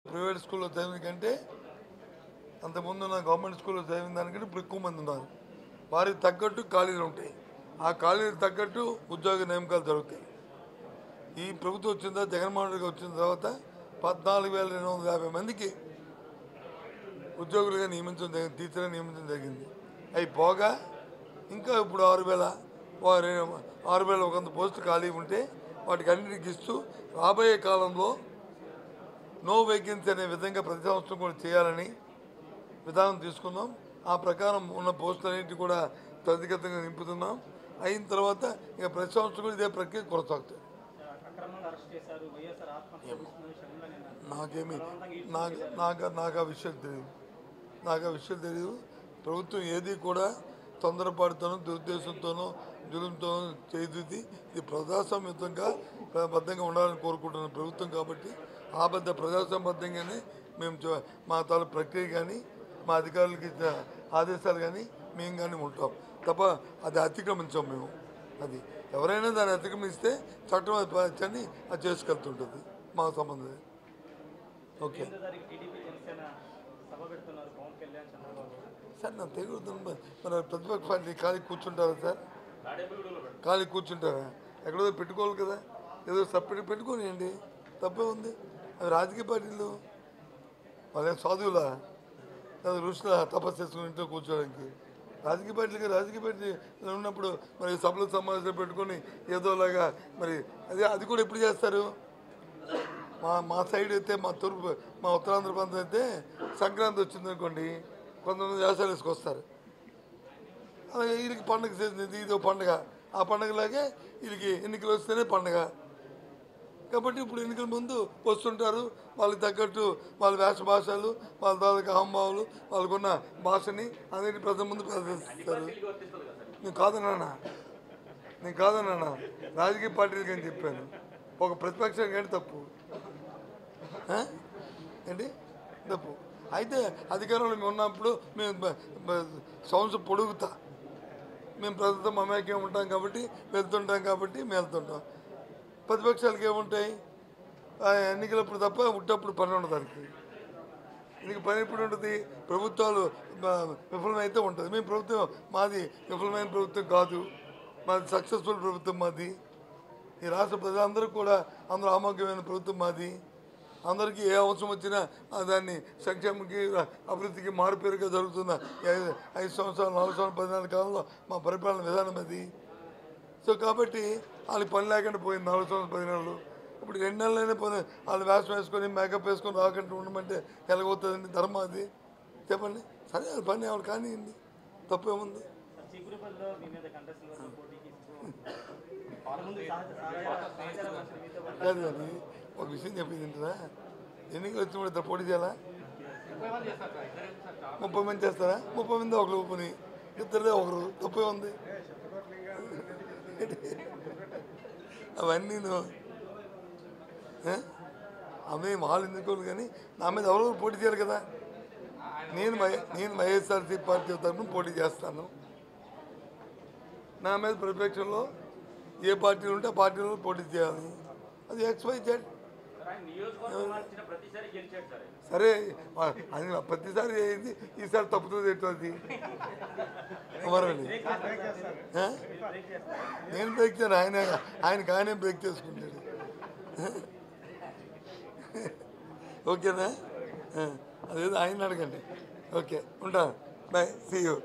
Private స్కూల్లో చదివిన కంటే అంతకుముందు ఉన్న గవర్నమెంట్ స్కూల్లో చదివిన దానికంటే ఇప్పుడు ఎక్కువ మంది ఉన్నారు. వారికి తగ్గట్టు ఖాళీలు ఉంటాయి. ఆ ఖాళీలు తగ్గట్టు ఉద్యోగ నియామకాలు జరుగుతాయి. ఈ ప్రభుత్వం వచ్చిన తర్వాత జగన్మోహన్ రెడ్డి వచ్చిన తర్వాత 14,250 మందికి ఉద్యోగులుగా నియమించడం జరిగింది, టీచర్గా నియమించడం జరిగింది. అవి పోగా ఇంకా ఇప్పుడు 6,100 పోస్టులు ఖాళీ ఉంటే వాటికి అన్నిటికి ఇస్తూ రాబోయే కాలంలో నో వేకెన్సీ అనే విధంగా ప్రతి సంవత్సరం కూడా చేయాలని విధానం తీసుకున్నాం. ఆ ప్రకారం ఉన్న పోస్టులన్నింటి కూడా త్వరితగతంగా నింపుతున్నాం. అయిన తర్వాత ఇక ప్రతి సంవత్సరం కూడా ఇదే ప్రక్రియ కొనసాగుతుంది. నాకేమి నాకు ఆ విషయం తెలియదు. ప్రభుత్వం ఏది కూడా తొందరపాటుతోనో దురుద్దేశంతోనో జులుంతోనో చేయదు. ఇది ప్రజాస్వామ్యంగా బద్ధంగా ఉండాలని కోరుకుంటున్న ప్రభుత్వం కాబట్టి ఆ ప్రజాస్వామ్యబద్ధంగానే మేము మా తాలూకు ప్రక్రియ కానీ మా అధికారులకు ఇచ్చిన ఆదేశాలు కానీ మేము కానీ ఉంటాం తప్ప అది అతిక్రమించాం మేము. అది ఎవరైనా దాన్ని అతిక్రమిస్తే చట్టం అది చేసుకెళ్తుంటుంది. మా సంబంధం. ఓకే సార్, నాకు తెలియదు. మన ప్రతిపక్ష పార్టీ ఖాళీ కూర్చుంటారా సార్? ఖాళీ కూర్చుంటారా? ఎక్కడో పెట్టుకోవాలి కదా. ఏదో సపరేట్ పెట్టుకోనియండి, తప్పే ఉంది. అవి రాజకీయ పార్టీలు వాళ్ళే సాధువులా ఋషుల తపస్సు చేసుకుని ఇంట్లో కూర్చోడానికి. రాజకీయ పార్టీ ఉన్నప్పుడు మరి సభలు సమావేశాలు పెట్టుకొని ఏదోలాగా మరి అది కూడా ఎప్పుడు చేస్తారు? మా సైడ్ అయితే మా ఉత్తరాంధ్ర ప్రాంతం అయితే సంక్రాంతి వచ్చిందనుకోండి, కొంతమంది వ్యవసాయాలు వేసుకొస్తారు. అలాగే వీళ్ళకి పండుగ చేసింది, ఇదో పండుగ. ఆ పండుగలాగే వీళ్ళకి ఎన్నికలు వస్తేనే పండుగ కాబట్టి ఇప్పుడు ఎన్నికల ముందు వస్తుంటారు. వాళ్ళకి తగ్గట్టు వాళ్ళ భాషలు, వాళ్ళ తాలూకు అహంభావాలు, వాళ్ళకున్న భాషని అందరినీ ప్రజల ముందు ప్రదర్శిస్తారు. నేను కాదన్నా రాజకీయ పార్టీలకి అని చెప్పాను. ఒక ప్రతిపక్షం కానీ తప్పు ఏంటి తప్పు అయితే అధికారంలో మేము ఉన్నప్పుడు మేము సంవత్సరం పొడుగుతా మేము ప్రజలతో మమేక్యం ఉంటాం కాబట్టి వెళ్తుంటాం మేము వెళ్తుంటాం. ప్రతిపక్షాలకి ఏముంటాయి? ఎన్నికలప్పుడు తప్ప ఉట్టప్పుడు పని ఉండదు. దానికి దీనికి పని ఎప్పుడు ఉంటుంది? ప్రభుత్వాలు విఫలమైతే ఉంటుంది. మేము ప్రభుత్వం మాది విఫలమైన ప్రభుత్వం కాదు, మాది సక్సెస్ఫుల్ ప్రభుత్వం. మాది ఈ రాష్ట్ర ప్రజలందరూ కూడా అందరూ ఆమోగ్యమైన ప్రభుత్వం మాది. అందరికీ ఏ అవసరం వచ్చినా దాన్ని సంక్షేమకి అభివృద్ధికి మారుపేరుగా జరుగుతున్న 5 సంవత్సరాలు 4 సంవత్సరాలు 14 కాలంలో మా పరిపాలన విధానం అది. సో కాబట్టి వాళ్ళకి పని లేకుండా పోయింది 4 సంవత్సరాలు 10 నెలలు. ఇప్పుడు 2 నెలలైనా పోయి వాళ్ళు వేషం వేసుకొని మేకప్ వేసుకొని రాకుండా ఉండమంటే ఎలాగవుతుందండి? ధర్మం అది? చెప్పండి. సరే అది పని ఎవరు కానివ్వండి, తప్పేముంది? కాదు కానీ ఒక విషయం చెప్పింది ఏంటరా, ఎన్నికలు వచ్చినప్పుడు పోటీ చేయాలా? 30 మంది చేస్తారా? 30 మంది ఒకరు పని, ఇద్దరిదే ఒకరు, తప్పే ఉంది. అవన్నీ అవి వాళ్ళు ఎందుకోరు కానీ నా మీద ఎవరు పోటీ చేయాలి కదా. నేను వైఎస్ఆర్సీ పార్టీ తరఫున పోటీ చేస్తాను. నా మీద ప్రతిపక్షంలో ఏ పార్టీలు ఉంటే ఆ పార్టీలో పోటీ చేయాలి. అది XYZ. సరే ప్రతిసారి అయింది, ఈసారి తప్పుతుంది ఎట్లది? మరండి నేను బ్రేక్ చేయను, ఆయనకి ఆయనే బ్రేక్ చేసుకుంటాడు. ఓకేనా? అదేదో ఆయన అడగండి. ఓకే, ఉంటాను. Bye, see you.